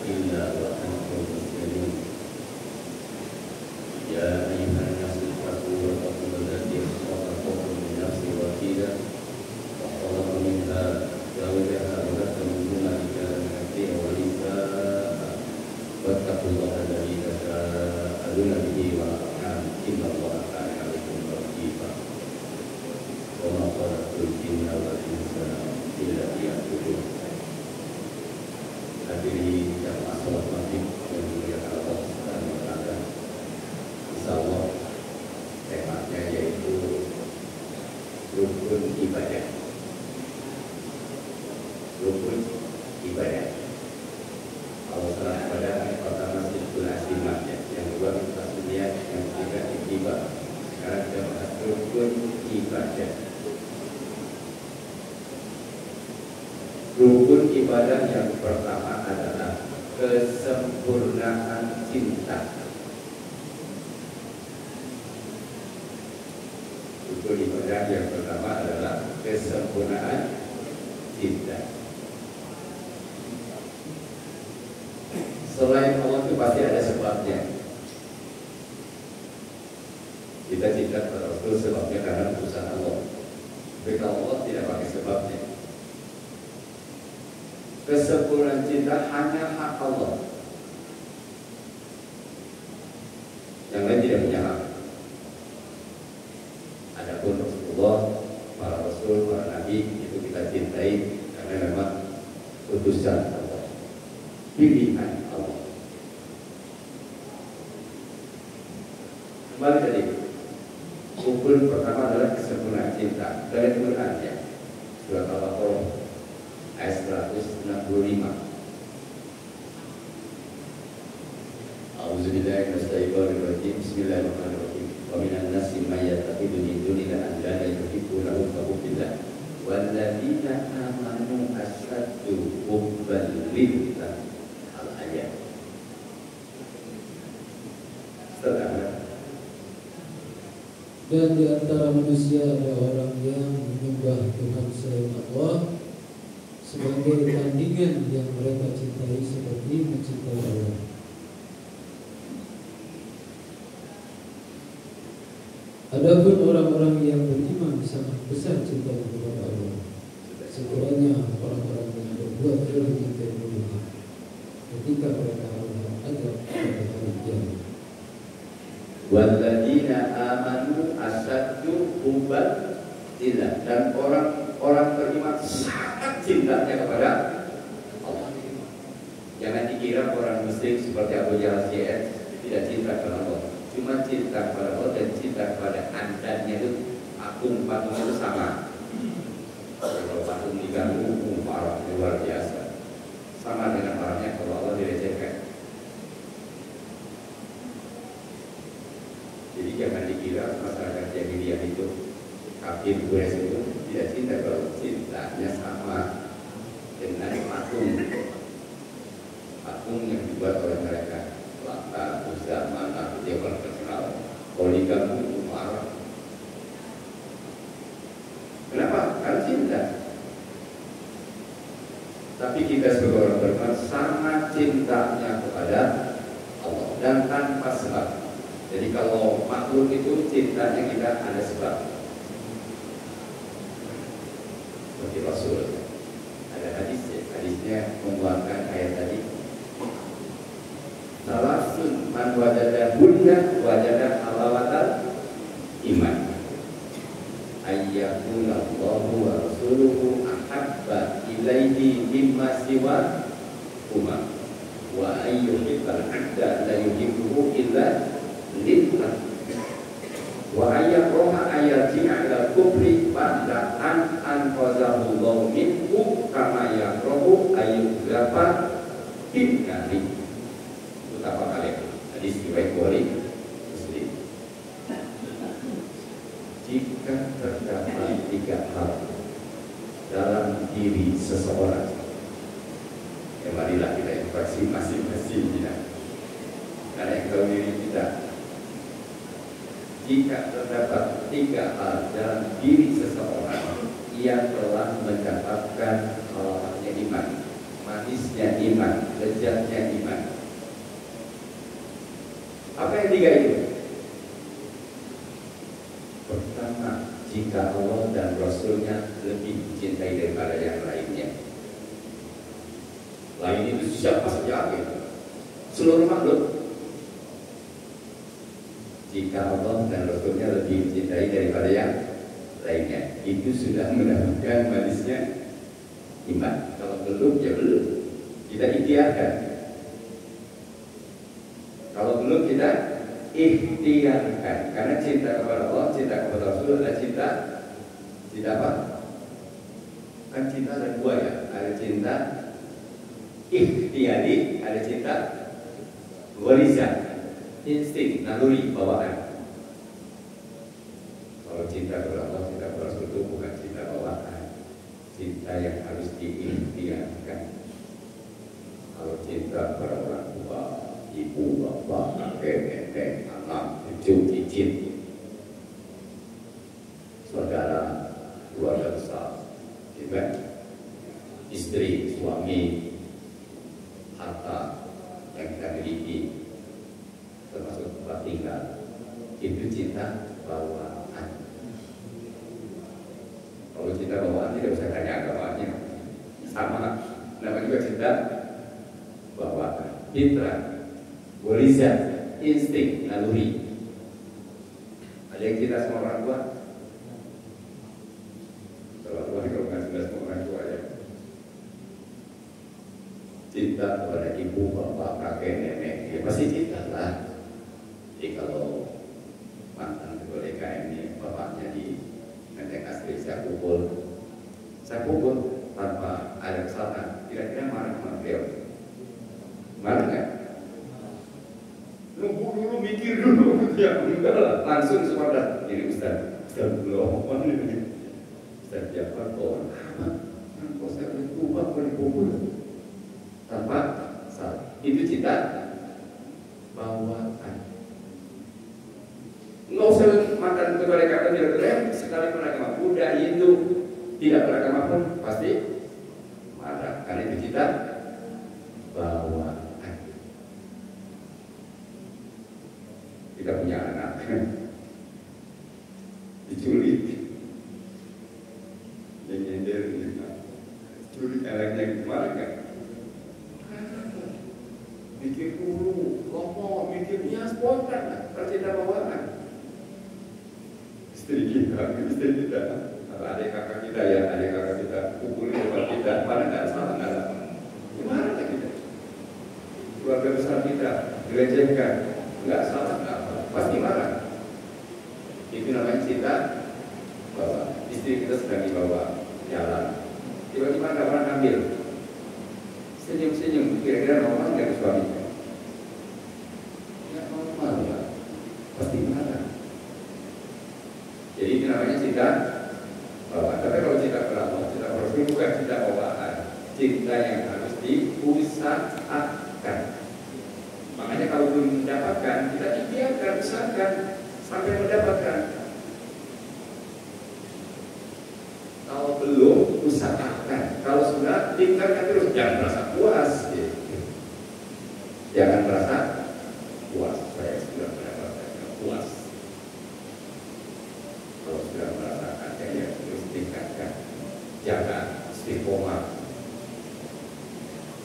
إلا وأنتم مسلمون يا أيها الناس اتقوا ربكم الذي خلقكم من نفس واحدة وخلق منها زوجها وبث منهما رجالا كثيرا ونساء واتقوا الله الذي تساءلون به والأرحام إن الله كان عليكم رقيبا وما خلقت الجن والإنس إلا ليعبدون. Hadirin jamaah salat maghrib yang dimuliakan Allah Subhanahu wa taala. Insyaallah temanya yaitu rukun ibadah. Rukun ibadah. Kalau salat ibadah pertama Masjidul Azimah yang kedua kita lihat yang ketiga ibadah. Sekarang kita bahas rukun ibadah. Rukun ibadah yang pertama adalah kesempurnaan cinta. Rukun ibadah yang pertama adalah kesempurnaan cinta. Selain Allah itu pasti ada sebabnya. Kita cinta kepada Rasul sebabnya karena utusan Allah. Tapi kalau Allah tidak pakai sebabnya. Kesempurnaan cinta hanya hak Allah. Yang lain tidak punya hak. Adapun Rasulullah, para Rasul, para Nabi itu kita cintai karena memang utusan Allah, pilihan Allah. Kembali tadi, rukun pertama adalah kesempurnaan cinta. Dari Quran ya, surat Al-Baqarah ayat 165. A'udzubillahi minasyaitonir rajim. Bismillahirrahmanirrahim. Wa minan nasi may yattakhidhu min dunillahi andada yuhibbunahum ka hubbillah walladzina amanu asyaddu hubban lillah. Al-ayat. Setelah dan di antara manusia ada orang yang menyembah Tuhan selain Allah sebagai tandingan yang mereka cintai seperti mencintai Allah. Adapun orang-orang yang beriman sangat besar cinta kepada Allah. Sekiranya orang-orang yang berbuat zalim mencintai Allah ketika mereka Allah azab pada hari kiamat. Walladzina amanu asyaddu hubban lillah, dan orang beriman sangat cintanya kepada Allah. Jangan dikira orang muslim seperti Abu Jahal tidak cinta kepada Allah. Cuma cinta kepada Allah dan cinta kepada andannya itu patung itu sama. Kalau patung diganggu, marah luar biasa. Sama dengan marahnya kalau Allah direcehkan. Jadi jangan dikira masyarakat jahiliyah itu kafir Quraisy itu tidak cinta, kalau cintanya sama dengan patung yang dibuat oleh mereka. Lata, Uzza, Manat, dia orang terkenal. Kalau diganggu itu marah. Kenapa? Karena cinta. Tapi kita sebagai orang beriman sangat cintanya kepada Allah dan tanpa sebab. Jadi kalau makhluk itu cintanya kita ada sebab. Seperti Rasul ada hadisnya menguatkan ayat tadi. Salasun man wajada hunna wajada halawatal iman. Ayyakuna Allahu wa rasuluhu ahabba ilaihi mimma siwa huma wa ayyuhibbal abda la yuhibbuhu illa lillah wa ayyakraha ayyatina ila kufri ba'da an anqazahu Allahu minhu kama yakrahu ayyughrafa binnari. Betapa kalian hadis riwayat Bukhari Muslim. Jika terdapat 3 hal dalam diri seseorang, ya marilah kita introspeksi masing-masing kita. Karena yang tahu diri kita. Jika terdapat 3 hal dalam diri seseorang, ia telah mendapatkan halawatnya iman. manisnya iman, lezatnya iman. Apa yang tiga itu? Pertama, jika Allah dan Rasulnya lebih dicintai daripada yang lainnya. Lain itu siapa saja gitu. Seluruh makhluk. Jika Allah dan Rasulnya lebih dicintai daripada yang lainnya, itu sudah mendapatkan manisnya iman. Kalau belum, ya belum. Kita ikhtiarkan. Kalau belum, kita ikhtiarkan. Karena cinta kepada Allah, cinta kepada Rasul adalah cinta apa? Kan cinta ada dua ya. Ada cinta ikhtiari, ada cinta gharizah, insting, naluri, bawaan. Kalau cinta kepada Allah, cinta kepada Rasul itu bukan cinta bawaan, cinta yang harus diikhtiarkan. Kalau cinta kepada orang tua, ibu, bapak, kakek, nenek, anak, cucu, cicit, saudara, keluarga besar, juga istri, suami, harta yang kita miliki, termasuk tempat tinggal, itu cinta bawaan. Kalau cinta bawaan tidak usah tanya agamanya, sama. Namanya juga cinta bawaan, fitrah, gharizah, insting, naluri. Ada yang cinta sama orang tua? Kalau nggak cinta sama orang tua ya. Cinta kepada ibu, bapak, kakek, nenek, ya pasti cinta lah. Jadi kalau mantan ketua DKM ini bapaknya di Menteng Asri, saya pukul tanpa ada kesalahan, kira-kira marah sama beliau? Marah nggak? Nunggu dulu, mikir dulu, ya enggak lah, langsung sepadan. Ini Ustaz belum apa nih? Ustaz Jafar kok kok saya berubah berpukul tanpa salah. Itu cinta bawaan. Nggak usah makan kepada kakak tidak keren, sekali beragama Buddha, Hindu, tidak beragama pun pasti marah. Karena itu cinta bawaan. Kita punya anak diculik, yang nyender, culik anaknya kemarin kan? Mikir dulu, ngomong, mikirnya spontan, tercinta bawaan. Istri kita, atau adik kakak kita ya, adik kakak kita pukulin depan kita, mana nggak salah, nggak ada. Gimana lah kita? Keluarga besar kita dilecehkan, nggak salah, nggak apa, pasti marah. Itu namanya cinta bawaan. Istri kita sedang dibawa jalan, tiba-tiba ada orang ambil, senyum-senyum, kira-kira normal nggak suaminya? Ya normal ya, pasti marah. Jadi itu namanya cinta bawaan. Tapi kalau cinta kepada Allah, cinta kepada Rasul bukan cinta bawaan, cinta yang harus diusahakan. Makanya kalau belum mendapatkan, kita ikhtiarkan, usahakan sampai mendapatkan. Kalau belum, usahakan. Kalau sudah, tinggalkan terus. Jangan merasa puas. Jangan merasa puas. Saya sudah mendapatkan puas. Kalau sudah merasakan, ya terus tingkatkan. Jaga istiqomah.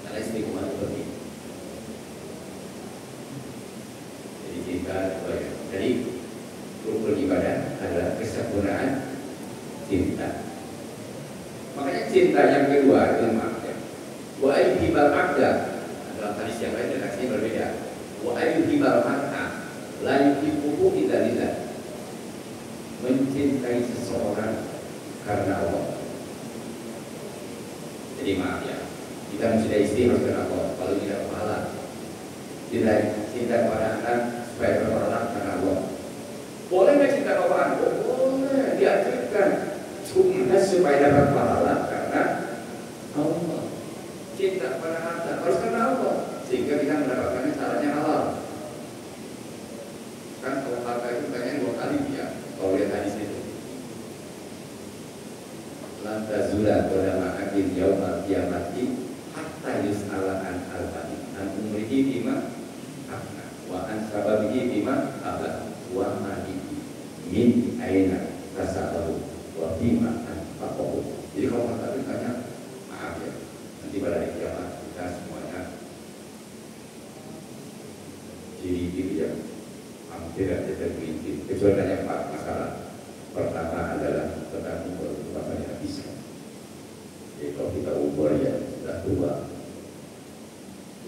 Karena istiqomah itu penting. Jadi kita, jadi rukun ibadah adalah kesempurnaan cinta. Makanya cinta yang kedua itu makna. Wa ayyuhibal abda, dalam hadis yang lain redaksinya berbeda. Wa ayyuhibal mar'a la yuhibbuhu illa lillah. Mencintai seseorang karena Allah. Jadi maaf ya, kita mencintai istri harus karena Allah. Kalau tidak pahala, tidak cinta kepada anak supaya berpahala karena Allah. Boleh nggak cinta kepada Allah? Boleh, diajarkan. Cuma supaya dapat pahala karena Allah. Cinta kepada harta harus karena Allah, sehingga kita mendapatkannya caranya halal. Kan kalau harta itu kayaknya 2 kali ya. Kalau lihat hadis itu, lantazula qadama abdin yaumal qiyamati hatta bihi bima afna wa an sababihi bima abla wa malihi min aina kasabahu wa bima anfaqahu. Jadi kalau kata ditanya, maaf ya, nanti pada hari kiamat kita semuanya diri yang hampir ada tergelincir, kecuali hanya 4 masalah. Pertama adalah tentang umur berapa dihabiskan. Jadi kalau kita umur ya sudah tua,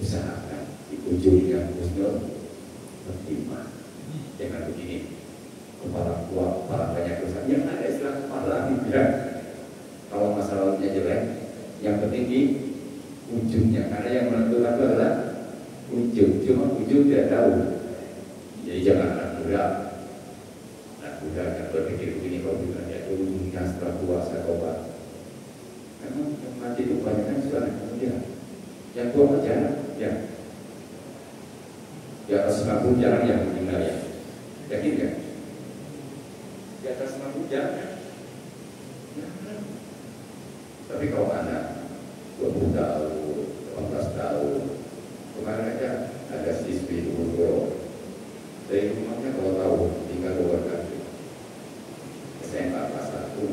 usahakan di ujungnya husnul khotimah. Jangan begini, kepala tua, kepala banyak dosa. Yang ada istilah kepala ya. Kalau masalahnya jelek, yang penting di ujungnya. Karena yang menentukan itu adalah ujung. Cuma ujung tidak tahu. Jadi jangan anak muda. Anak muda yang berpikir begini, kalau bilang ya ujungnya setelah tua saya tobat. Karena yang mati itu banyak kan sudah anak muda. Yang tua aja ya. Di atas 90 jarang yang meninggal ya. Yakin kan? Di atas 90 jarang. Tapi kalau anak 20 tahun, 18 tahun, kemarin aja ada siswi umur dari rumahnya kalau tahu tinggal luar negeri SMA kelas 1.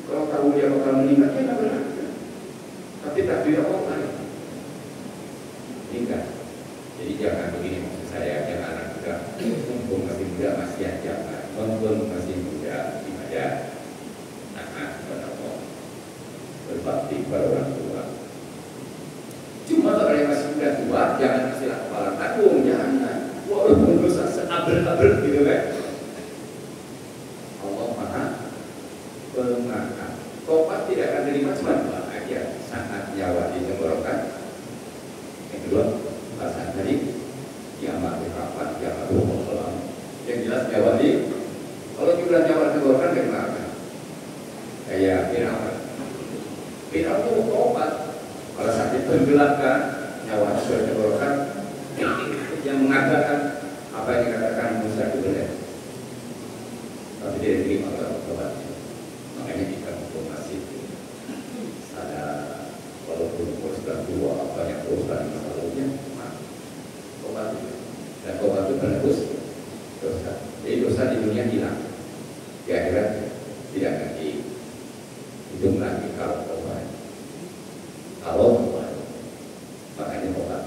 Kalau tahu dia bakal meninggal, dia nggak berangkat. Tapi tak tidak orang meninggal. Jadi jangan begini maksud saya, jangan anak muda, mumpung masih muda masih aja, mumpung masih muda ibadah, berbakti pada orang tua. Cuma kalau yang masih muda tua, jangan istilah kepala takung, jangan. Walaupun dosa seabrek-abrek gitu kan. Allah Maha Pemaaf. Tobat tidak akan terima cuma 2 aja, saat nyawa ditenggorokan. Yang kedua, pasangan tadi kiamat kapan, kiamat Allah. Yang jelas nyawa di, kalau kita nyawa ditenggorokan kan makan. Kayak Firaun. Firaun itu tobat. Kalau saat ditenggelamkan, nyawa sudah ditenggorokan, yang mengatakan apa yang dikatakan Musa itu benar. Tapi dia diterima kalau tobatnya. Makanya kita masih ada, walaupun umur sudah tua, banyak dosa di masa lalunya, tobat itu. Dan tobat itu menebus dosa. Jadi dosa di dunia hilang, di akhirat tidak akan dihitung lagi kalau tobat. Kalau tobat, makanya tobat.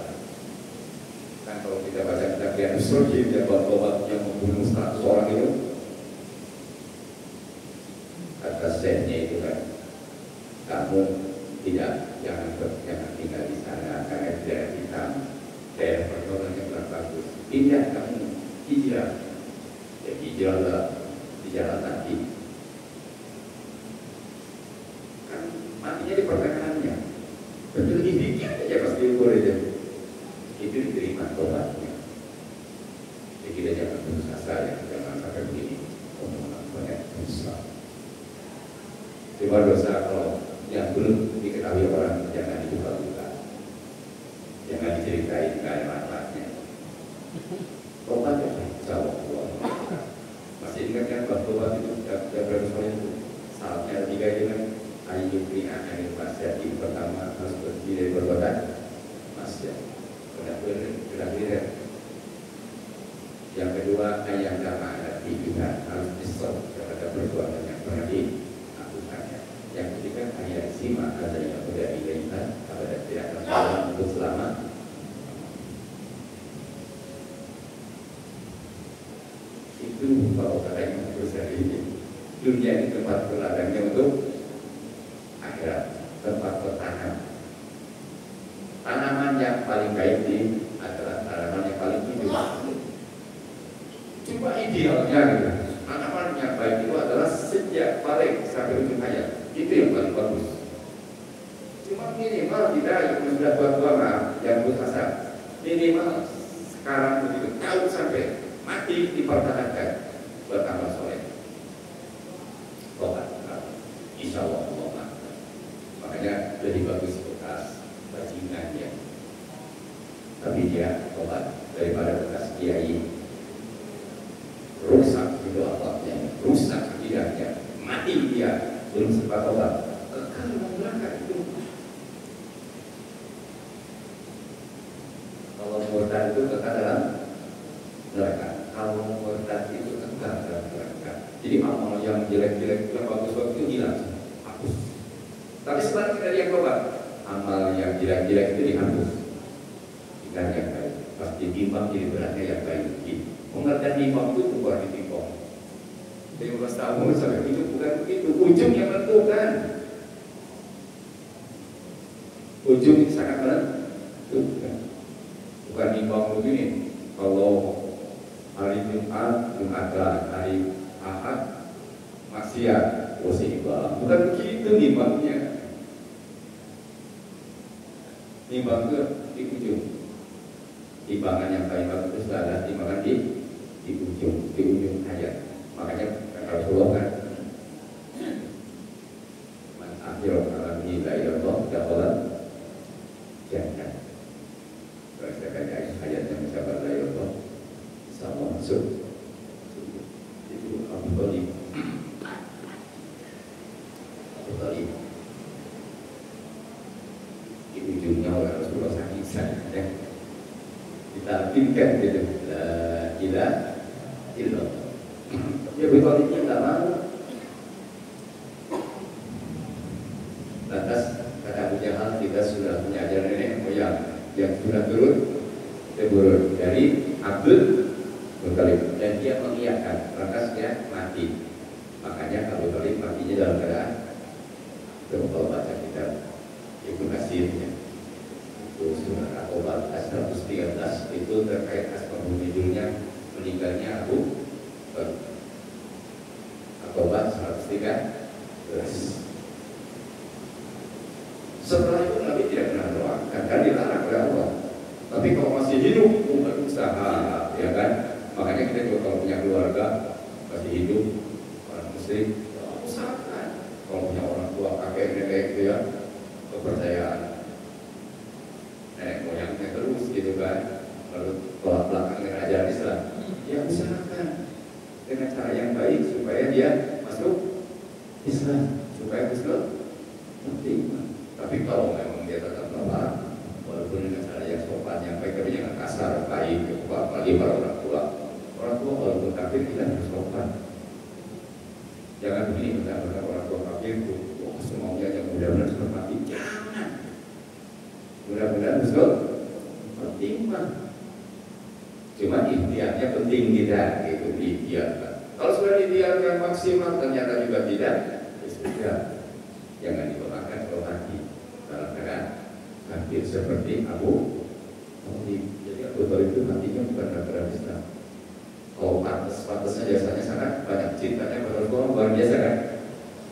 Kan kalau kita baca kitab yang surgi, dia tobat yang membunuh 100 orang itu. Kata sehnya itu kan, kamu jangan tinggal di sana karena daerah hitam, daerah pergaulannya kurang bagus. Pindah kamu hijrah, ya hijrahlah di jalan Nabi. Kan matinya di pertengahannya, betul dikit aja pasti ukur aja. Itu diterima tobatnya. Jadi kita jangan putus asa ya, jangan sampai begini. Omongan banyak dosa. Cuma dosa kalau yang belum diketahui orang jangan dibuka-buka, jangan diceritain kayak manfaatnya. Tobat ya, insya Allah. Masih ingat kan bahwa tobat itu yang berapa soalnya itu saatnya 3 itu kan ayyukri akhir masyarakat ini pertama harus bersih dari perbuatan maksiat. Terakhir yang kedua ayat nama ada pilihan harus disop kepada perbuatan yang pernah dilakukannya. Yang ketiga ayat simak ada yang sudah dilakukan kepada tidak tersalah untuk selama. Itu kalau kata yang besar ini dunia ini tempat berladangnya untuk akhirat, tempat bertanam. Tanaman yang paling baik adalah tanaman yang paling hidup. Cuma idealnya gitu. Tanaman yang baik itu adalah sejak paling sampai ujung hayat. Itu yang paling bagus. Cuma minimal kita yang sudah tua-tua yang berasa minimal sekarang begitu tahu sampai mati dipertahankan beramal soleh. Tobat, insya Allah. Makanya lebih bagus bekas bajingan ya. Tapi dia tobat daripada bekas kiai. Rusak itu akhlaknya, rusak akidahnya, mati dia belum sempat tobat. Kalau berangkat itu Kalau murtad itu kekal dalam neraka. Kalau murtad itu kekal dalam neraka. Jadi amal yang jelek-jelek, yang bagus-bagus itu hilang, hapus. Tapi sebenarnya dari yang tobat, amal yang jelek-jelek itu dihapus. Dengan yang baik, pasti timbang jadi beratnya yang baik. Pengertian timbang itu bukan ditimbang. 15 tahun sampai hidup bukan begitu. Ujung yang menentukan. Ujung itu sangat menentukan. Bukan timbang begini. Kalau hari Jumatan, hari Ahad maksiat, musibah. Bukan begitu nimbangnya. Nimbang itu di ujung. Timbangan yang paling bagus itu sudah ada timbangan di ujung ayat. Makanya Rasulullah kan man akhirul alami la ilallah dakhala jannah. Berdasarkan ayat yang mencapai la ilallah sama masuk. Itu Abu Talib. Di ujungnya oleh Rasulullah sakit ya. Kita pilihkan gitu, la ilaha illallah. Ya Abu Talibnya nggak mau. Lantas kata Abu Jahal, kita sudah punya ajaran nenek moyang yang sudah turun dari Abdul Muttalib dan dia mengiyakan, lantas dia mati. Makanya Abu Talib matinya dalam keadaan kalau baca kita Ibnu Katsirnya itu surah At-Taubah 113 itu terkait asbabun nuzulnya meninggalnya Abu At-Taubah 113. Setelah itu Nabi tidak pernah doakan, kan dilarang oleh Allah. Tapi kalau masih hidup, berusaha, ya kan? Makanya kita juga kalau punya keluarga masih hidup orang muslim, usahakan. Kalau punya orang tua kakek nenek gitu ya, kepercayaan nenek moyangnya terus gitu kan, lalu tolak belakang dengan ajaran Islam, ya usahakan dengan cara yang baik supaya dia masuk Islam, supaya Islam terima. Tapi kalau memang dia tetap nolak, walaupun dengan cara yang sopan, yang baik, tapi jangan kasar, baik, apalagi para orang tua. Orang tua walaupun kafir kita harus sopan. Jangan begini, benar-benar orang tua kafir itu, wah semuanya yang mudah-mudahan hormati. Jangan. Mudah-mudahan betul, penting mah. Cuma ikhtiarnya penting kita, itu ikhtiar. Kalau sudah ikhtiarkan maksimal ternyata juga tidak, ya sudah, jangan dibolakkan kalau hati. Dalam keadaan hampir seperti Abu Talib. Jadi Abu Talib itu hatinya bukan karena Islam. Kalau pantas-pantasnya jasanya sangat banyak, cintanya pada Allah luar biasa kan.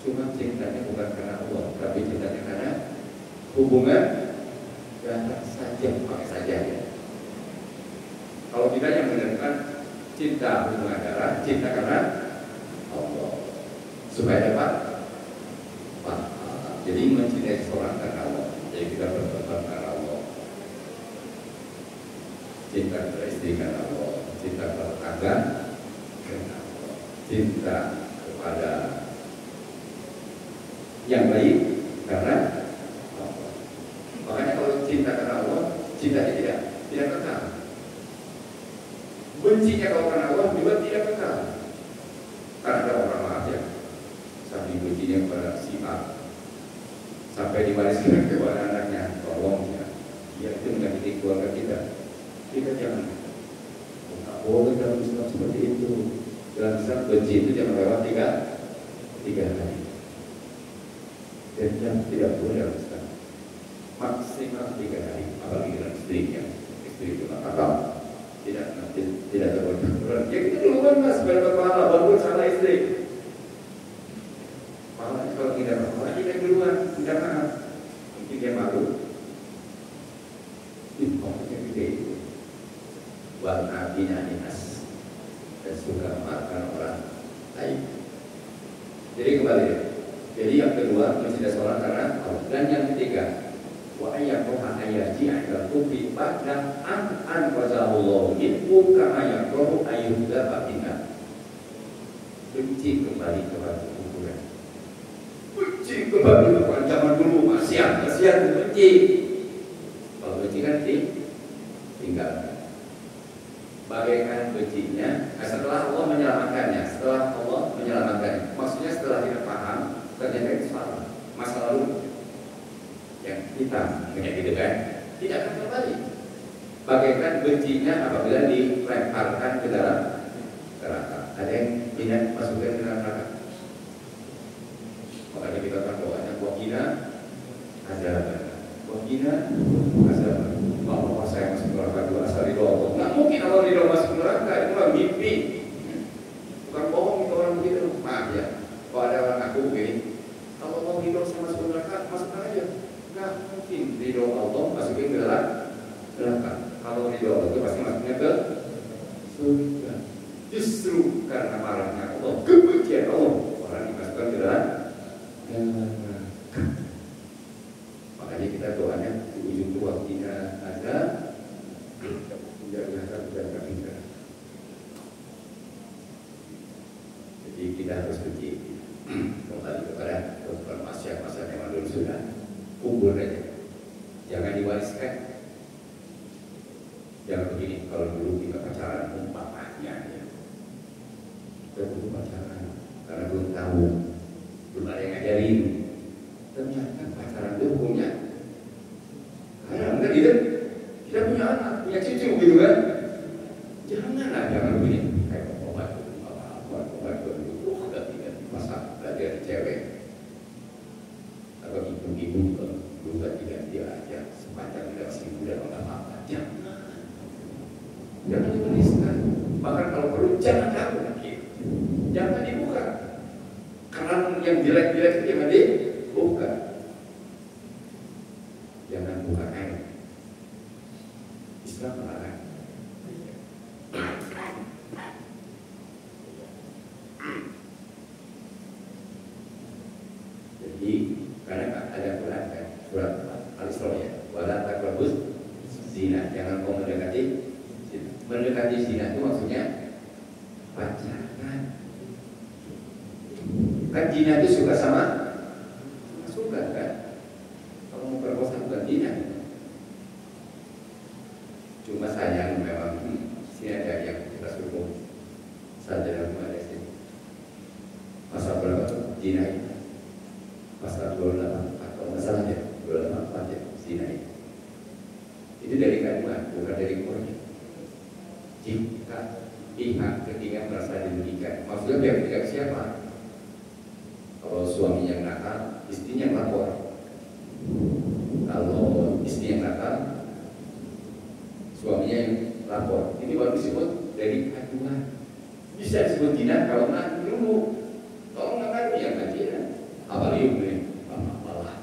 Cuma cintanya bukan karena Allah, tapi cintanya karena hubungan darah saja, pakai saja ya. Kalau kita yang menerangkan cinta hubungan darah, cinta karena Allah supaya dapat. Jadi mencintai seorang karena Allah. Jadi kita berkorban karena Allah. Cinta kepada istri karena Allah, cinta kepada tetangga karena Allah, cinta kepada yang baik karena Allah. Makanya kalau cinta karena Allah, cintanya tidak kekal. Bencinya kalau karena Allah juga tidak kekal. Karena ada orang maaf ya, saking bencinya kepada si A, sampai diwariskan kepada anaknya, tolong ya, dia itu menyakiti keluarga kita. Kita jangan, tak boleh dalam Islam seperti itu. Dalam Islam benci itu jangan lewat tiga hari. Dan tidak boleh dalam Islam maksimal 3 hari, apalagi dengan istrinya. Istri itu nakal, tidak terboleh. Ya kita duluan mas, berapa pahala walaupun salah istri. Pahalanya kalau tidak pahala kita duluan, tidak maaf. Mungkin dia malu. Pokoknya gede itu. Warna binanas dan suka memaafkan orang lain. Jadi kembali. Jadi yang kedua mencintai seorang karena Allah. Dan yang ketiga, wa ayyakuha ayyaji'a ila kufi ba'da an qazallahu minhu kama yakrahu ayyuda batina. Benci kembali kepada kuburan. Benci kembali kepada zaman dulu, kasihan benci. Kalau benci kan tinggalkan. Bagaikan bencinya, setelah Allah menyelamatkannya, maksudnya setelah kita paham, ternyata itu salah, masa lalu yang hitam, kayak gitu kan, tidak akan kembali. Bagaikan bencinya apabila dilemparkan ke dalam neraka. Ada yang tidak masukkan ke dalam neraka. Makanya kita kan doanya waqina azab. Kalau saya masuk neraka dua asal ridho Allah. Nggak mungkin kalau ridho masuk neraka, itu mah mimpi. Bukan bohong itu orang begitu. Maaf ya. Kalau ada orang aku begini, kalau mau ridho sama masuk neraka, masukkan aja. Nggak mungkin ridho Allah masukin ke dalam neraka. Kalau ridho Allah itu pasti masuknya ke surga. Justru karena marahnya Allah, kebencian Allah, orang dimasukkan ke dalam neraka. Makanya kita doanya di ujung itu waktunya ada tidak. Jadi kita harus benci kembali kepada masyarakat yang dulu sudah kubur aja, jangan diwariskan. Jangan begini, kalau dulu kita pacaran umpamanya ya. Kita dulu pacaran karena belum tahu, belum ada yang ngajarin. Ternyata pacaran itu hukumnya haram kan gitu. Kita punya anak, punya cucu gitu kan. Jangan begini. Kayak obat dulu, tidak masa belajar cewek. Atau ibu-ibu dulu tidak dia aja sepanjang tidak masih muda nggak apa-apa. Jangan dituliskan. Bahkan kalau perlu jangan tahu lagi. Jangan dibuka. Keran yang jelek-jelek itu jangan dibuka. Jangan buka air. Islam melarang. Jadi karena ada Quran kan, surat Al-Isra ya, wala taqrabuz zina, jangan kau mendekati zina. Mendekati zina itu maksudnya pacaran. Kan zina itu suka sama suka kan. Kalau mau perkosa bukan zina. Cuma sayang memang sini ada yang kita suruh saja dalam Malaysia. Pasal berapa tuh zina itu? Pasal 28 atau masalahnya 28 ya zina itu. Itu dari kandungan, bukan dari Quran. Jika pihak ketiga merasa dirugikan, maksudnya pihak ketiga siapa? Kalau suaminya yang nakal, istrinya yang lapor. Kalau istri yang nakal, suaminya yang lapor. Ini baru disebut dari kandungan. Bisa disebut zina kalau nggak dulu. Kalau nggak kan ya nggak zina. Apalagi boleh malah.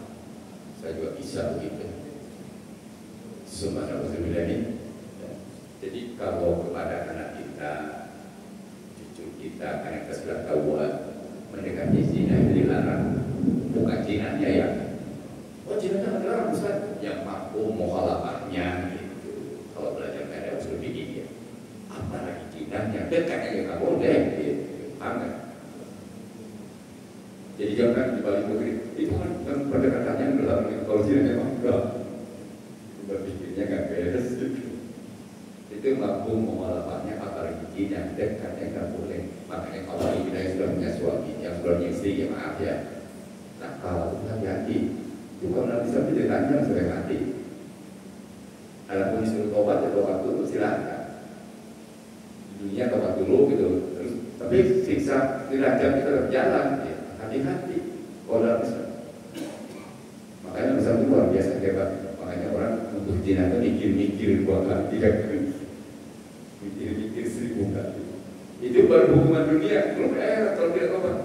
Saya juga bisa begitu. Semua harus ini. Jadi kalau kepada anak kita, cucu kita, karena kita sudah tahu mendekati zina itu dilarang. Bukan zinanya ya. Oh zinanya dilarang Ustaz. Yang mampu mukhalafahnya gitu. Kalau belajar ada harus lebih gigi. Apalagi zinanya dekat aja nggak boleh. Gitu. Anggap. Jadi jangan dibalik begini. Itu kan pendekatannya dalam kalau zinanya memang enggak. Berpikirnya nggak beres gitu. Itu mampu mukhalafahnya apalagi zina dekat yang nggak boleh. Makanya kalau kita yang sudah punya suami, yang sudah punya istri, ya maaf ya. Nah kalau itu hati-hati. Itu kalau nanti sampai dekatnya sudah mati. Adapun disuruh tobat ya tobat dulu silahkan. Dunia tobat dulu gitu. Terus tapi siksa dirajam itu tetap jalan. Ya. Hati-hati. Kalau bisa. Makanya bisa itu luar biasa hebat. Makanya orang untuk zina itu mikir-mikir 2 kali, 3 kali. Mikir-mikir 1000 kali. Itu baru hubungan dunia. Belum kalau tidak tobat.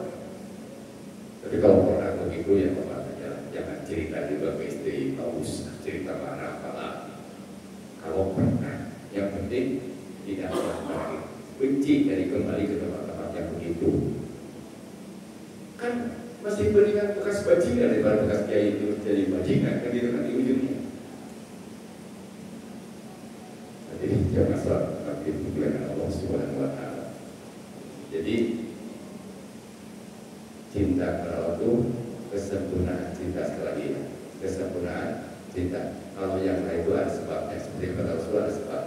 Tapi kalau pernah begitu ya tobat aja. Jangan cerita juga ke istri. Tak usah cerita marah apalagi. Kalau pernah, yang penting tidak lagi benci dari kembali ke tempat-tempat yang begitu. Kan masih berikan bekas bajingan daripada bekas kiai itu jadi bajingan kan gitu kan di ujungnya. Jadi jangan salah tapi dengan Allah Subhanahu Wa Taala. Jadi cinta kepada Allah itu kesempurnaan cinta sekali lagi, kesempurnaan cinta. Kalau yang lain itu ada sebabnya, seperti kata Rasul ada sebab.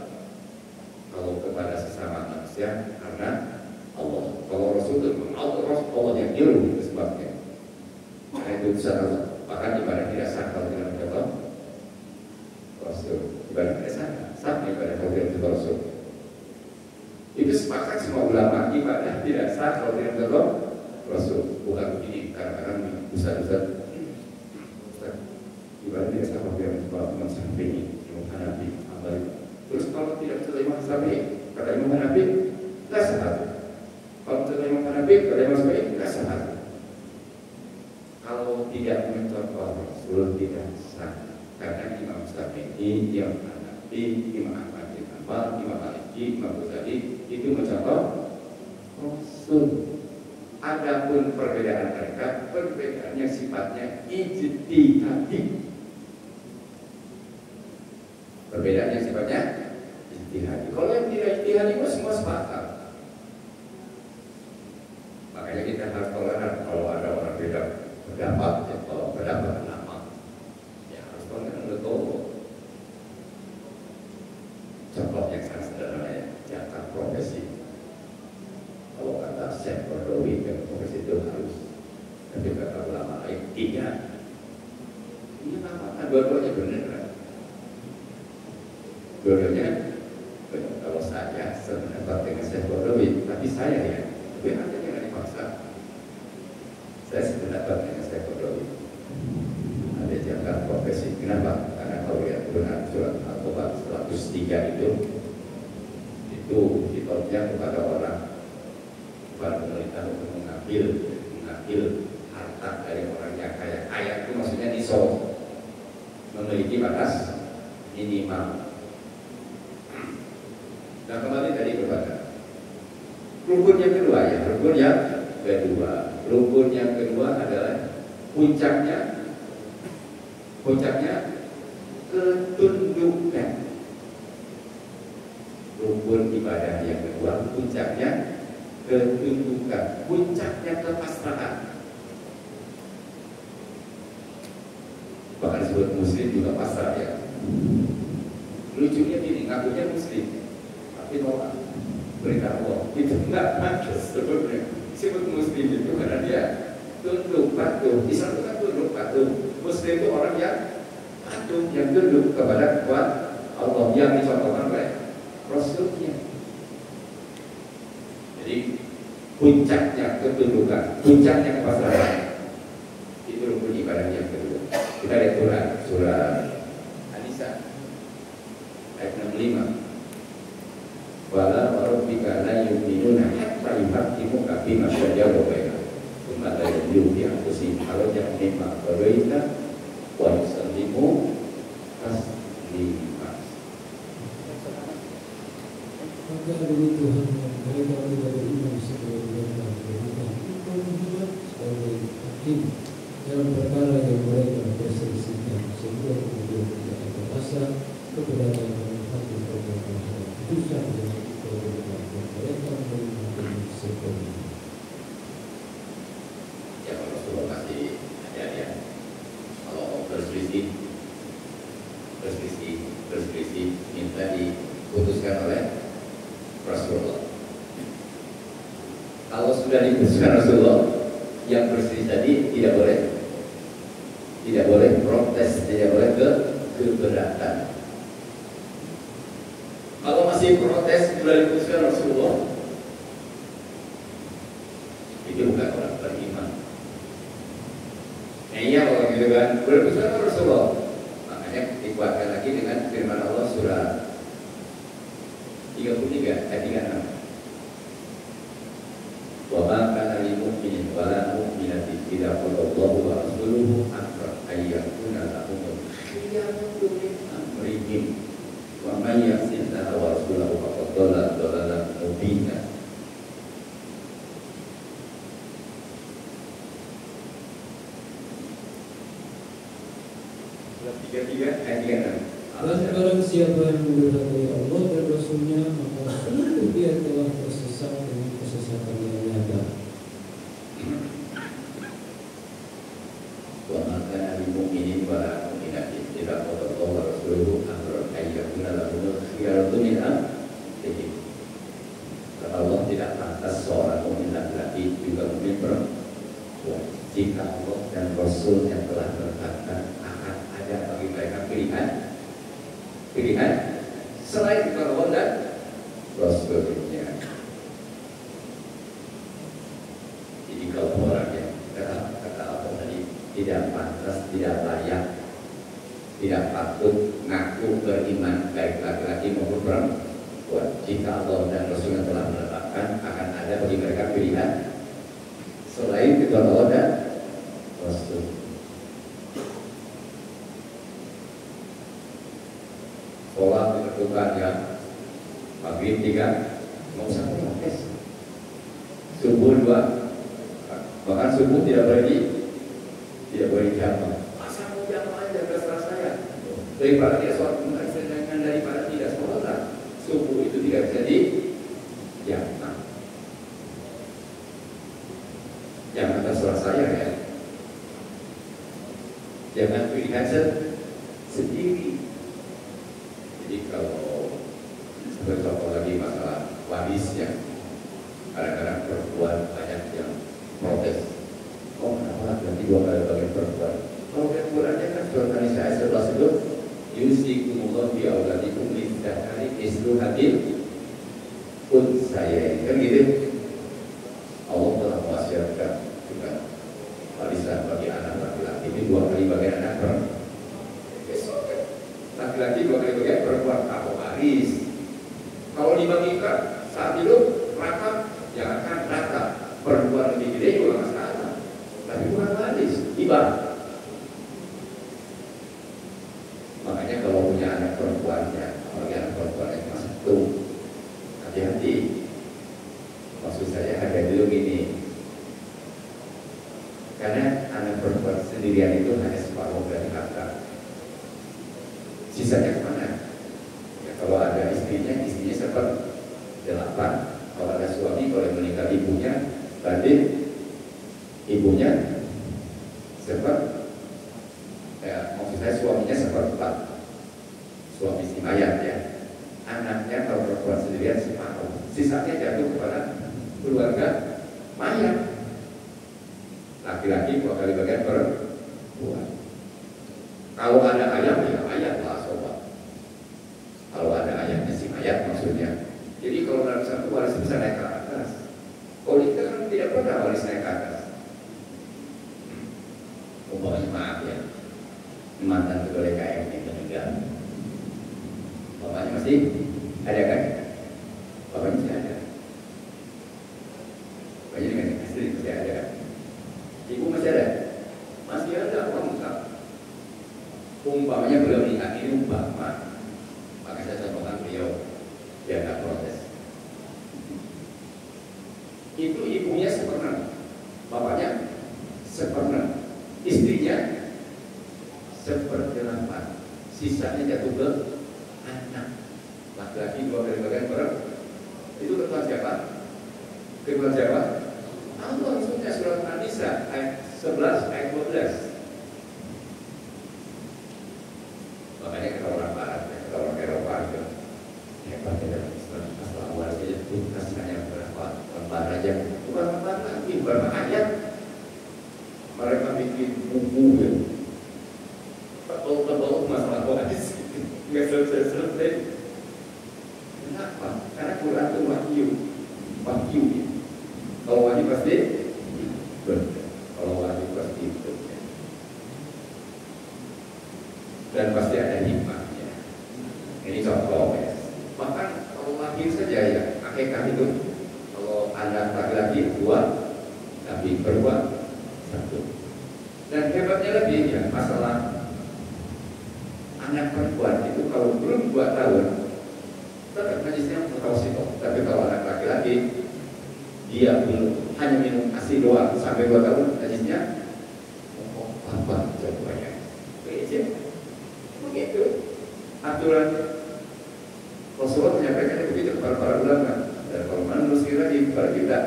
kepada sesama manusia karena Allah. Kalau Rasul itu Allah yang nyuruh, itu sebabnya. Karena itu utusan Allah. Bahkan ibadah tidak sah kalau tidak mencontoh Rasul. Ibadah tidak sah ibadah kalau tidak mencontoh Rasul. Itu sepakat semua ulama, ibadah tidak sah kalau tidak mencontoh Rasul. Bukan begini, kadang-kadang Ustaz ibadah tidak sah kalau tidak mencontoh Imam Syafi'i, Imam Hanafi, Hambali. Terus kalau tidak mencontoh Imam Syafi'i, kata Imam Hanafi, tidak sah. Kalau mencontoh Imam Hanafi, kata Imam Syafi'i, tidak sah. Kalau tidak mencontoh Rasul tidak sah. Karena Imam Syafi'i, Imam Hanafi, Imam Ahmad bin Hanbal, Imam Maliki, Imam Ghazali itu mencontoh Rasul. Adapun perbedaan mereka, perbedaannya sifatnya ijtihadi. Perbedaannya sifatnya ijtihadi. Kalau yang tidak ijtihadi itu semua sepakat. Makanya kita harus toleran kalau ada orang beda pendapat, ya, kalau pendapat lama, ya harus toleran betul. Contoh yang sangat sederhana ya, jatah profesi. Kalau kata Syekh Qaradawi, profesi itu harus, tapi kata ulama lain tidak. Ini apa? Dua-duanya benar kan? Dua-duanya benar. Kalau saya sependapat dengan Syekh Qaradawi, tapi saya ya, tapi nanti jangan dipaksa. Saya sependapat dengan Syekh Qaradawi. Ada jatah profesi. Kenapa? Karena kalau yang benar surat Al-Tobat 103 itu ditolaknya kepada orang, kepada pemerintah untuk mengambil harta dari orang yang kaya. Kaya itu maksudnya nisab, memiliki batas minimal. Nah kembali tadi kepada rukun yang kedua ya, rukun yang kedua adalah puncaknya ketundukan. Rukun ibadah yang kedua puncaknya ketundukan, puncaknya kepasrahan. Bahkan disebut muslim juga pasrah ya. Lucunya gini, ngakunya muslim tapi nolak perintah Allah. Itu enggak pantas sebetulnya. Disebut muslim itu karena dia tunduk patuh. Islam itu kan tunduk patuh. Muslim itu orang yang patuh, yang tunduk kepada kuat Allah yang dicontohkan oleh Rasulnya. Jadi puncaknya ketundukan, puncaknya kepasrahan, itu rukun ibadah yang kedua. Kita lihat surah An-Nisa ayat 65. Wala rabbika la yu'minuna hatta yuhaqqimuka fima shajara bainahum thumma la yajidu fi anfusihim harajan mimma qadaita wa yusallimu taslima. Maka demi Tuhan mereka tidak beriman sebelum mereka beriman Muhammad sebagai hakim dalam perkara yang mereka berselisihkan, sehingga kemudian tidak ada rasa keberatan dalam hati mereka terhadap dosa yang diperbuat dan mereka mengimani sepenuhnya. Ya kalau Rasulullah masih ada kalau berselisih minta diputuskan oleh Rasulullah. Kalau sudah diputuskan Rasulullah, yang berselisih tadi tidak boleh protes, tidak boleh keberatan. Kalau masih protes sudah diputuskan Rasulullah, itu bukan orang beriman. Iya kalau gitu kan, sudah diputuskan Rasulullah. Makanya dikuatkan lagi dengan firman Allah surah 33 ayat 36. Wa ma kana lil mu'minin wa la mu'minatin idza qala Allahu wa rasuluhu amran ay yakuna lahum khiyaratu min amrihim wa man ya'si Allah wa rasulahu faqad dhalla dhalalan mubina. Surah 33 ayat 36. Dan barang siapa yang mendurhakai Allah dan Rasulnya, maka sungguh dia telah tersesat dengan kesesatan yang nyata. Wa ma kana lil mu'minin wa la mu'minatin idza qala Allahu wa rasuluhu amran ay yakuna lahum khiyaratu min amrihim jika Allah dan Rasul yang telah menetapkan akan ada bagi mereka pilihan selain itu Allah dan Rasulnya. Jadi kalau orang yang kata Allah tadi tidak pantas, tidak layak, tidak patut ngaku beriman baik laki-laki maupun perempuan, jika Allah dan Rasulnya telah menetapkan akan ada bagi mereka pilihan selain itu Allah dan Rasul. Sholat ditentukan ya, maghrib 3, mau sampai habis, subuh 2, bahkan subuh tidak boleh jamak. Masa mau jamak aja terserah saya. Daripada tidak sholat dengan daripada tidak sholat, subuh itu tidak bisa dijamak. Jangan terserah saya ya. Jangan pilihan sendiri. Jadi kalau bercontoh lagi masalah warisnya, kadang-kadang perempuan banyak yang protes. Oh kenapa nanti 2 kali bagian perempuan? Kalau perempuannya kan surat An-Nisa setelah sebut yusikumullah bi auladikum lidzakari mislu hadil unsaya, kan gitu. Allah telah mewasiatkan juga warisan bagi anak laki-laki ini 2 kali bagian anak perempuan. Laki-laki 2 kali bagian perempuan. Apa waris? Kalau dibagikan saat hidup rata, jangankan rata, perempuan lebih gede juga masalah. Tapi bukan waris, hibah. Makanya kalau punya anak perempuannya, apalagi anak perempuan yang masih tua, hati-hati. Maksud saya harga dulu gini, karena anak perempuan sendirian itu hanya separuh dari harta, sisanya kemana? Ya, kalau ada istrinya 8. Kalau ada suami, kalau yang meninggal ibunya, berarti ibunya maksud saya suaminya 1/4. Suami si mayat ya. Anaknya kalau perempuan sendirian separuh, sisanya jatuh kepada keluarga mayat. Laki-laki 2 kali bagian perempuan. Kalau ada ayam ya ayam lah sobat. Kalau ada ayamnya si mayat maksudnya. Jadi kalau dalam satu waris bisa naik ke atas. Kalau kita kan tidak pernah waris naik ke atas. Umpamanya maaf ya, mantan ketua DKM yang meninggal. Bapaknya masih ada kan? Bapaknya masih ada. Bapaknya dengan istri masih ada kan? Ibu masih ada? Masih ada uang besar. Umpamanya beliau nikah, ini umpama. Maka saya contohkan beliau, dia tidak protes. Itu ibunya 1/6, bapaknya 1/6, istrinya 1/8, sisanya jatuh ke anak. Laki-laki 2 kali bagian perempuan. Itu ketua siapa? Ketua siapa? Allah langsungnya surat An-Nisa ayat 11 ayat 12. Makanya kata orang Barat, kata orang Eropa itu hebatnya dalam Islam. Asal awal saja tuntas hanya berapa lembar aja, bukan lembar lagi, berapa ayat. Mereka bikin buku ya, tebal-tebal masalah hadis, nggak selesai. Kenapa? Karena Quran itu wahyu ya. Kalau wahyu pasti benar. Kalau wahyu pasti itu. Dan pasti ada hikmahnya. Ini contoh ya. Bahkan kalau lahir saja ya, akikah itu kalau anak laki-laki 2, tapi perempuan 1. Dan hebatnya lagi ya, masalah anak perempuan itu kalau belum 2 tahun tetap najisnya mutawasito. Tapi kalau anak laki-laki dia belum hanya minum ASI doang sampai 2 tahun najisnya apa jawabannya? Begitu aturan Rasulullah menyampaikan begitu kepada para ulama. Dan kalau manusia lagi kepada kita,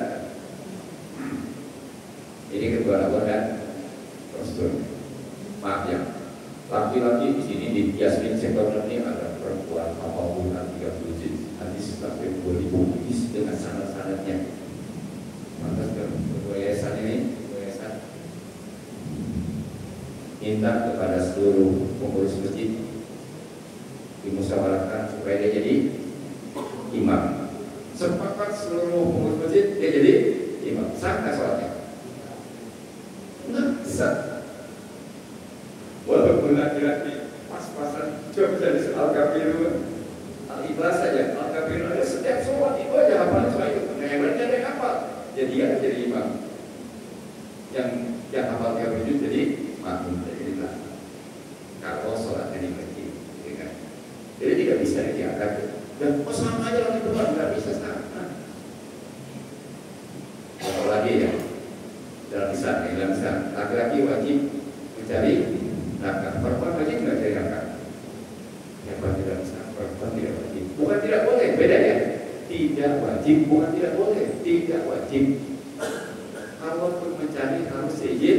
ini kedua Allah dan Rasul. Maaf ya, laki-laki di sini di Yasmin sektor ini ada perempuan apapun 30 juz hadis sampai 2000 hadis dengan sanad-sanadnya. Maka yayasan ini, yayasan minta kepada seluruh pengurus masjid dimusyawarahkan supaya dia jadi imam. Sepakat seluruh pengurus masjid dia jadi imam. Sah nggak sholatnya? Nggak bisa. Walaupun laki-laki pas-pasan, coba bisa disebut Al-Kafirun, Al-Ikhlas saja. Al-Kafirun ada setiap sholat itu aja hafalnya cuma itu. Nah yang lain ada yang hafal, jadi dia jadi imam. Yang hafal dia wujud jadi makmum dari kita. Kalau sholatnya di masjid, ya kan? Jadi tidak bisa diangkat. Dan sama aja lagi Tuhan nggak bisa sama. Apalagi ya dalam Islam, laki-laki wajib mencari nafkah, perempuan wajib nggak cari nafkah. Yang wajib dalam Islam, perempuan tidak wajib. Bukan tidak boleh, beda ya. Tidak wajib, bukan tidak boleh, tidak wajib. Kalaupun mencari harus seizin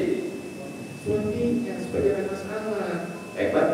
suaminya supaya tidak ada masalah. Hebat.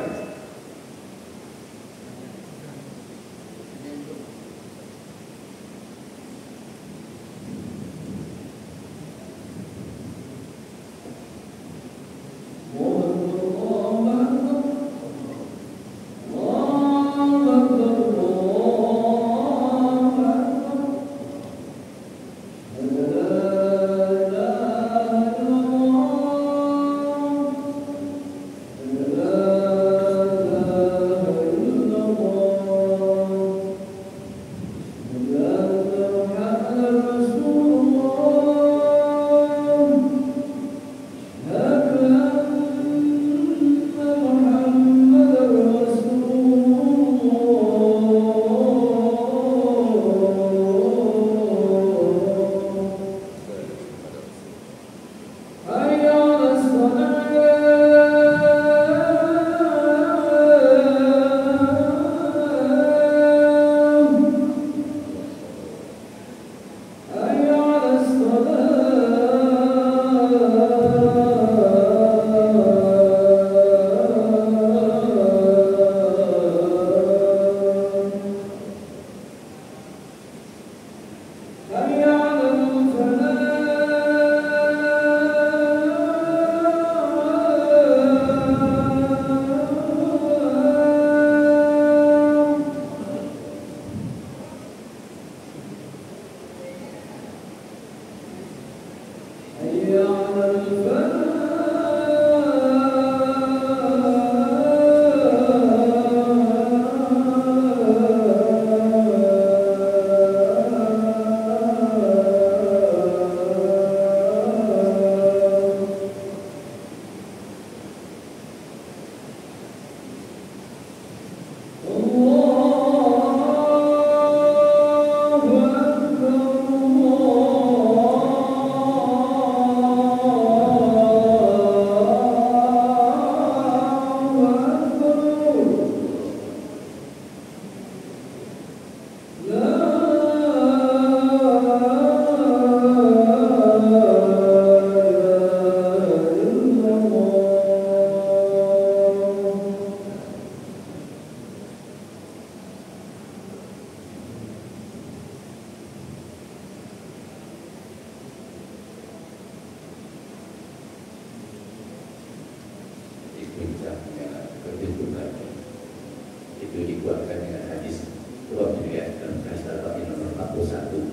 Itu dikuatkan dengan hadis. Coba dilihat dalam hadis Al-Baqi nomor 41.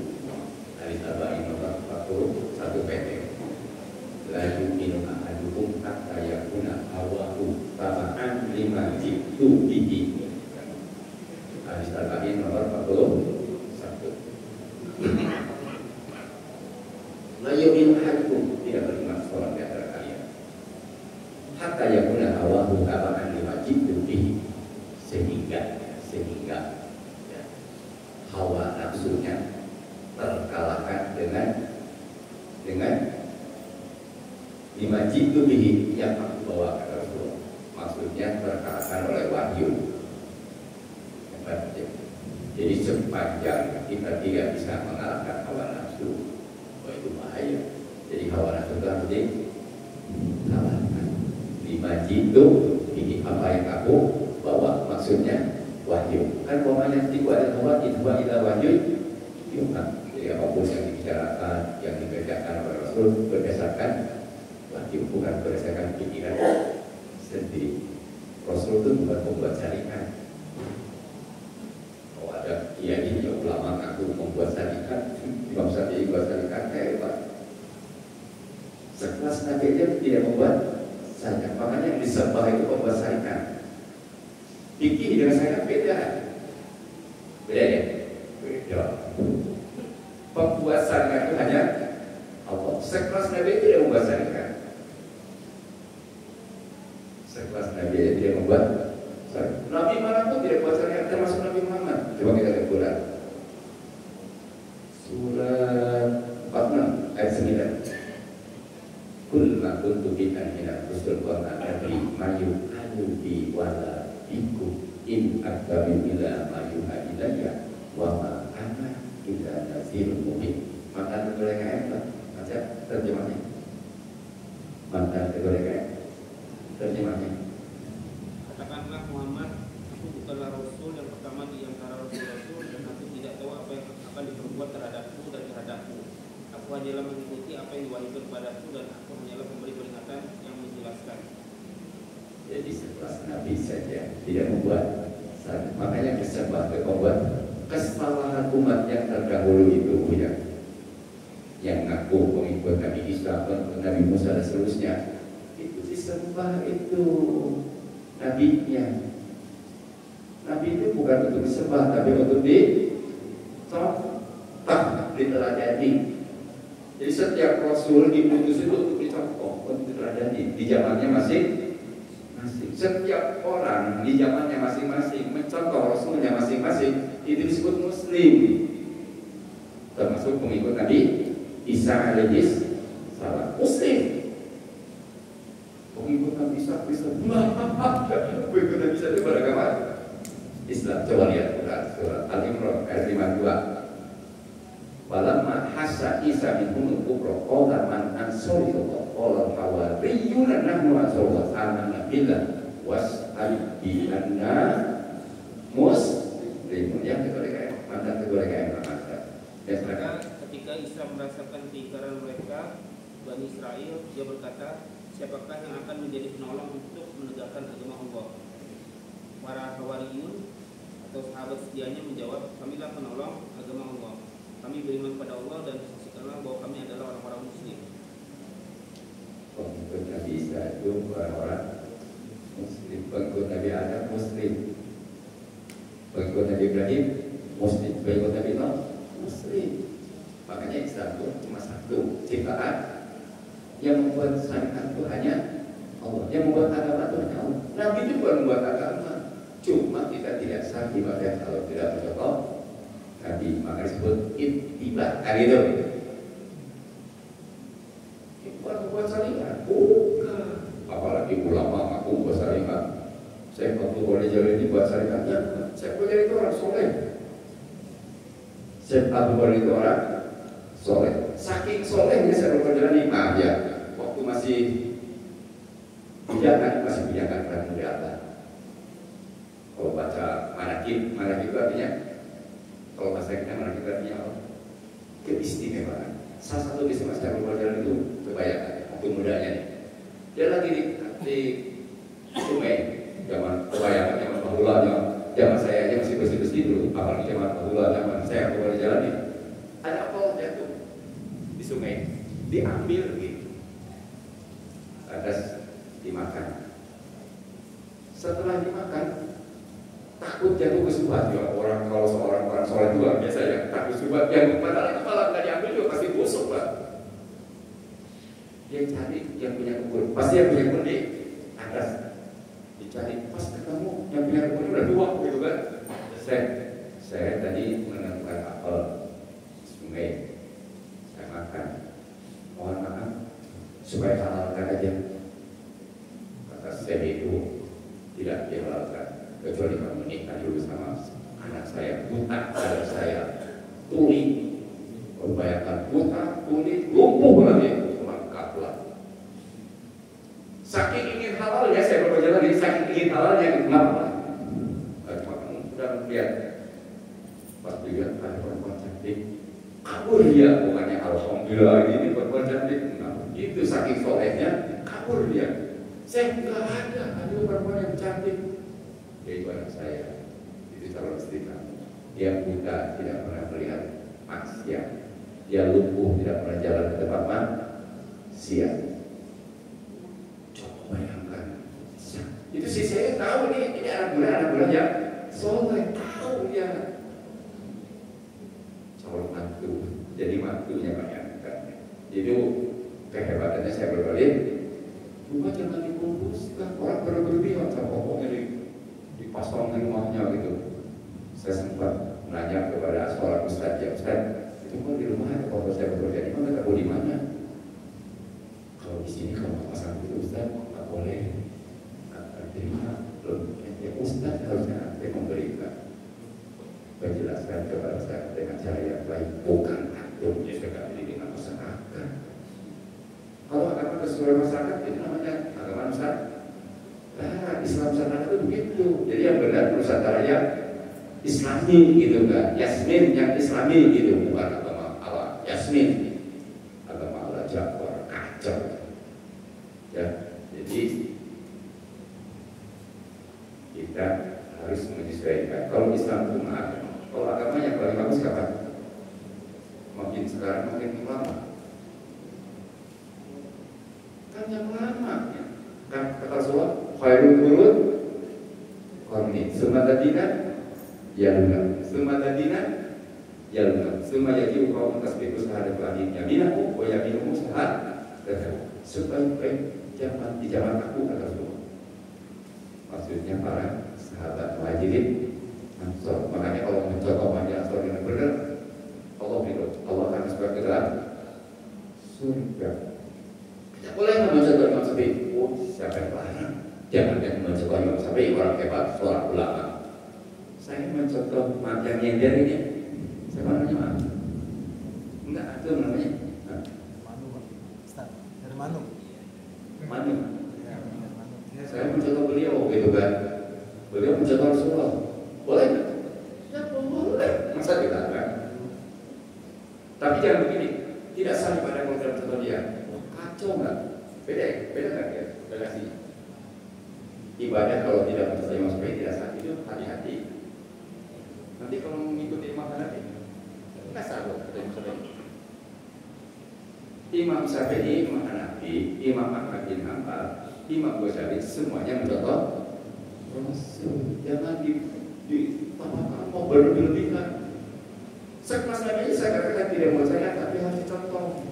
Hadis Al-Baqi nomor 41 PT. La yu'minu ahadukum hatta yakuna hawahu taba'an lima jitu bihi. Hadis Al-Baqi nomor 41. La yu'minu ahadukum, tidak beriman seorang di antara kalian. Hatta yakuna hawahu taba'an lima jitu bihi. Sehingga ya, hawa nafsunya terkalahkan dengan lima jitu bihi yang aku bawa ke Rasulullah. Maksudnya terkalahkan oleh wahyu. Jadi sepanjang kita tidak bisa mengalahkan hawa nafsu, itu bahaya. Jadi hawa nafsu itu harus dikalahkan. Lima jitu bihi, apa yang aku bawa, maksudnya wahyu. Kan pokoknya tiga ada nomor itu adalah wahyu. Jadi apapun yang dibicarakan, yang dikerjakan oleh Rasul berdasarkan wahyu, bukan berdasarkan pikiran Jadi Rasul itu bukan membuat syariat. Kalau ada kiai ulama ngaku membuat syariat, Imam Syafi'i buat syariat, hebat. Sekelas Nabi aja tidak membuat syariat. Makanya yang disembah itu membuat syariat. Fikih dengan syariat beda. Beda ya? Beda. Pembuat syariat itu hanya Allah. Sekelas Nabi tidak membuat syariat. Sekelas Nabi tidak membuat syariat. Nabi manapun tidak membuat syariat, termasuk Nabi Muhammad. Coba kita lihat Quran. Surat 46 ayat 9. Kul ma kuntu bi'an hina rusul wa ma adri ma yu'adu bi wala bikum in attabi ila ma yuha ilayya wa ma ana illa nazirun mubin. Mantan kegorengan apa? Baca terjemahnya. Mantan kegorengan terjemahnya. Katakanlah Muhammad, aku bukanlah Rasul yang pertama di antara Rasul-Rasul, dan aku tidak tahu apa yang akan diperbuat terhadapku dan terhadapku. Aku hanyalah mengikuti apa yang diwahyukan kepadaku, dan aku hanyalah pemberi peringatan yang menjelaskan. Jadi sekelas Nabi saja tidak membuat syariat. Makanya kesempatan membuat kesalahan umat yang terdahulu itu yang ngaku mengikut Nabi Isa, Nabi Musa dan seterusnya, itu disembah itu nabinya. Nabi itu bukan untuk disembah, tapi untuk dicontoh, diteladani. Jadi setiap Rasul diputus itu untuk dicontoh, untuk diteladani. Di zamannya masing-masing. Setiap orang di zamannya masing-masing mencontoh Rasulnya masing-masing, itu disebut Muslim. Termasuk pengikut Nabi Isa alaihis salam, Muslim. Pengikut Nabi Isa, pengikut Nabi Isa itu beragama Islam. Coba lihat Quran surat Al-Imran ayat 52. Walamma hasa Isa minhumul kufra qala man ansari Allah qala hawariyuna nahnu ansarullah amanna billah was'al bi anna muslimun. Yang kegorengan mantan kegorengan Maka ketika Isa merasakan keingkaran mereka, Bani Israel, dia berkata, siapakah yang akan menjadi penolong untuk menegakkan agama Allah? Para Hawariyun atau sahabat sedianya menjawab, kamilah penolong agama Allah. Kami beriman pada Allah dan saksikanlah bahwa kami adalah orang-orang Muslim. Pengikut Nabi Isa itu orang-orang Muslim. Pengikut Nabi Adam Muslim. Pengikut Nabi Ibrahim Muslim. Pengikut Nabi Nuh Muslim. Makanya Islam itu cuma satu ciptaan. Yang membuat syariat itu hanya Allah. Yang membuat agama itu hanya Allah. Nabi itu bukan membuat agama. Cuma kita tidak sah ibadah kalau tidak bercontoh Nabi. Maka disebut ittiba. Gitu. Bukan membuat syariat. Bukan. Apalagi ulama aku buat syariat. Saya waktu boleh jalan ini buat syariatnya. Saya boleh jadi orang soleh. Saya boleh itu orang soleh. Saking solehnya saya berjalan imam ya. Waktu masih bijakan karena mulia Allah. Kalau baca manakib itu artinya, kalau bahasa kita manakib artinya apa? Keistimewaan. Salah satu istimewa saya berjalan itu kebayangkan waktu mudanya nih. Dia lagi di sungai zaman kebayangan, zaman bahula, zaman saya aja masih bersih dulu. Apalagi zaman bahula, zaman saya keluar jalan nih. Ada apa jatuh di sungai, diambil gitu, atas dimakan. Setelah dimakan, takut jatuh ke subhat. Ya, orang kalau seorang orang sholat juga biasa ya takut subhat. Yang padahal itu malah nggak diambil juga pasti busuk Pak. Dia cari yang punya kebun, pasti yang punya kebun di atas. Dicari, pas ketemu yang punya kebun udah tua gitu kan. Saya tadi menemukan apel sungai, saya makan. Mohon maaf, supaya halalkan aja. Kata saya itu tidak dihalalkan, kecuali kamu nikah dulu sama anak saya, buta anak saya, tuli, membayangkan buta, tuli, lumpuh lagi, lengkaplah. Saking ingin halalnya, saya berjalan di saking ingin halalnya, kenapa? Kamu sudah melihat, pas dilihat ada perempuan cantik, kabur dia, bukannya alhamdulillah ini perempuan cantik, nah, itu saking solehnya, kabur dia. Saya nggak ada perempuan yang cantik. Yaitu anak saya, itu calon istri kamu. Dia buta, tidak pernah melihat maksiat. Dia lumpuh, tidak pernah jalan ke tempat maksiat. Coba bayangkan. Itu sih saya tahu nih, ini anak muda yang soleh, tahu dia. Calon mantu, jadi mantunya bayangkan. Itu kehebatannya saya berbalik. Rumah jangan dikumpulkan, orang berlebihan sama pokoknya dipasang di rumahnya gitu. Saya sempat nanya kepada seorang ustadz, ya ustadz, itu kalau di rumah ada foto saya bekerja di mana, tahu di mana? Kalau di sini kalau pasang itu ustadz nggak boleh. Terima, ya ustadz harusnya memberikan penjelasan kepada saya dengan cara yang baik, bukan antum ya sekali dengan masyarakat. Kalau agama keseluruhan masyarakat itu namanya agama Nusantara. Nah, Islam Nusantara itu begitu. Jadi yang benar Nusantaranya Islami gitu kan. Yasmin yang Islami gitu, bukan agama Allah. Yasmin agama Allah Jafar kacau. Ya, jadi kita harus menyesuaikan. Kalau Islam itu agama, kalau agama yang paling bagus kapan? Makin sekarang makin lama. Kan yang lama kan kata Rasulullah khairul qurun qarni summa tadina yaluna summa tadina yaluna summa yajibu qaumun tasbiqu sahadat lahim yaminahu wa yaminuhu sahadat sebaik-baik zaman di zaman aku kata Rasulullah, maksudnya para sahabat Muhajirin Ansor. Makanya kalau mencontoh Muhajirin Ansor dengan benar, Allah akan masukkan ke dalam surga. Tidak boleh mencontoh Imam Syafi'i. Oh, siapa yang larang? Jangan mencontoh Imam Syafi'i, orang hebat, seorang ulama. Saya mencontoh yang nyender ini. Siapa namanya? Enggak, itu namanya Manu, Ustaz. Dari Manu. Manu. Ya, Manu. Saya mencontoh beliau gitu kan. Beliau mencontoh Rasulullah. Boleh nggak? Ya boleh. Masa dilarang? Tapi jangan begini. Tidak sah pada kalau dalam contoh dia. Kacau nggak? Beda nggak ya relasinya? Ibadah kalau tidak mencontoh Imam Syafi'i tidak sah, itu hati-hati. Nanti kalau mengikuti Imam Hanafi, nggak sah loh kata Imam Syafi'i. Imam Syafi'i, Imam Hanafi, Imam Ahmad bin Hanbal, Imam Ghazali semuanya mencontoh Rasul. Jangan mau berlebihan. Sekelas Nabi saya katakan tidak mau saya, tapi harus dicontoh.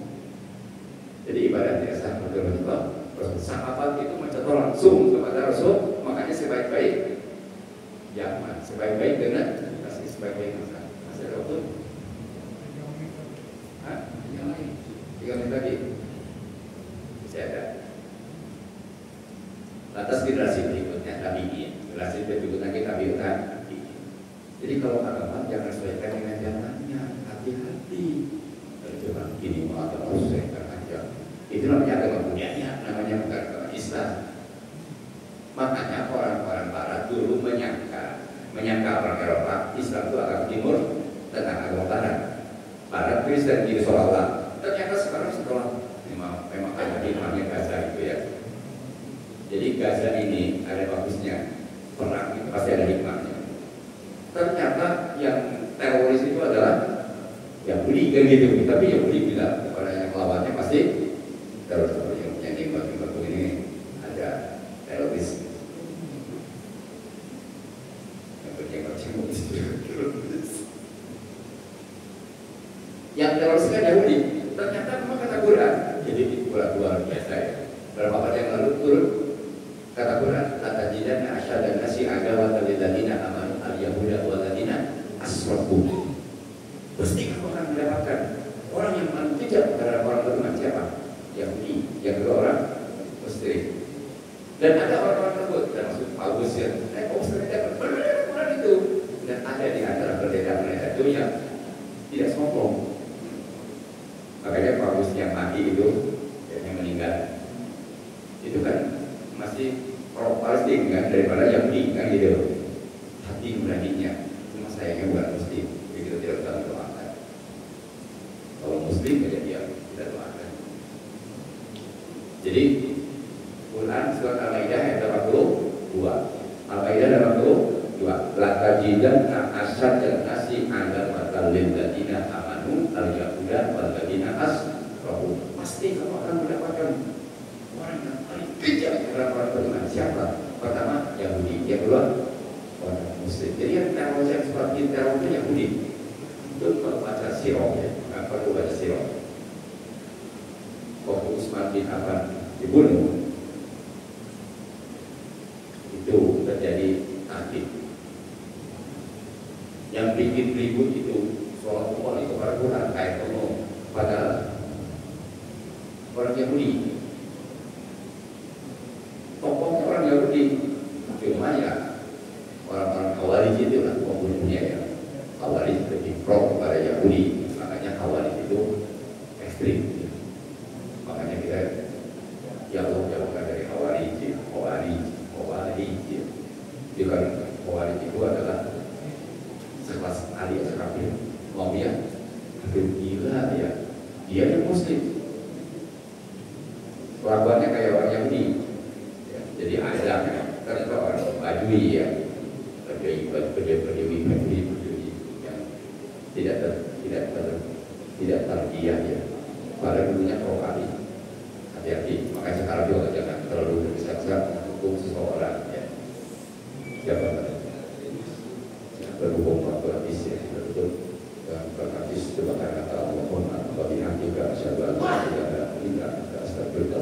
Jadi ibadah tidak sah menurut contoh. Sahabat itu mencontoh langsung kepada Rasul. Makanya sebaik-baik zaman, sebaik-baik dengan kasih sebaik-baik masa. Masih ada waktu? Hah? Yang lain? 3 menit lagi. Masih ada. Lantas generasi berikutnya tabi'in. Generasi berikutnya kita tabi'in. Jadi kalau agama jangan sesuaikan dengan zamannya, hati-hati. Jangan gini mau agama sesuaikan aja. Itu namanya agama budaya, namanya bukan agama Islam. Makanya orang-orang barat dulu menyangka orang Eropa Islam itu agama timur tentang agama barat. Barat Kristen gitu seolah-olah. Ternyata sekarang setelah memang ada hikmahnya Gaza itu ya. Jadi Gaza ini ada bagusnya, perang itu pasti ada hikmahnya. Ternyata yang teroris itu adalah Yahudi kan gitu, tapi Yahudi bilang kepada yang lawannya pasti teroris. Yang di ini ada teroris, yang berjenggot itu teroris. Yang teroris kan Yahudi. Ternyata memang kata Quran, jadi luar biasa ya. Berapa abad yang lalu turun kata Quran, atajidanna asyadan nasi adawatan lil ladina amanu al-yahuda wal ladina asrafu. Pasti kamu akan mendapatkan orang yang paling tidak terhadap orang beriman siapa? Yahudi. Yang kedua orang musyrik. Dan ada orang-orang tersebut, termasuk Paulus ya. Paulus terdapat orang itu. Dan ada di antara pendeta-pendeta itu yang tidak sombong. Makanya Paulus yang mati itu, yang meninggal, itu kan masih orang Palestina kan daripada Yahudi kan gitu. Hati beraninya, cuma sayangnya bukan Muslim, jadi kita tidak usah doakan. Kalau Muslim ya dia tidak doakan. Jadi Quran surat Al alil ladina amanu al yahuda wal ladina asrafu. Pasti kamu akan mendapatkan orang yang paling bijak orang beriman. Siapa? Pertama Yahudi, yang kedua orang Muslim. Jadi yang teror yang seperti teror itu Yahudi. Itu kalau baca sirah ya, nggak perlu baca sirah. Waktu Utsman bin Affan dibunuh, itu terjadi akhir. Yang bikin ribut itu soal itu para Quran kayak kamu pada orang Yahudi. Tokohnya orang Yahudi, cuma ya orang-orang Khawarij itu lah pembunuhnya ya. Khawarij lebih pro kepada Yahudi, makanya Khawarij itu ekstrim. Makanya kita jauh dari Khawarij. Jadi kan Khawarij itu adalah sekelas alias kafir. Mau dia hampir gila ya. Dia yang Muslim. Kelakuannya kayak orang Yahudi. Ya, jadi ada kan itu orang Badui ya. Badui yang tidak terdiam ya. Pada dulunya Khawarij. Hati-hati. Makanya sekarang juga jangan terlalu besar-besar hukum seseorang ya. Siapa berhubung berhabis ya, betul berhabis itu bahkan kata Allah Muhammad bagi hati ke asyhadu an la ilaha illa anta astaghfiruka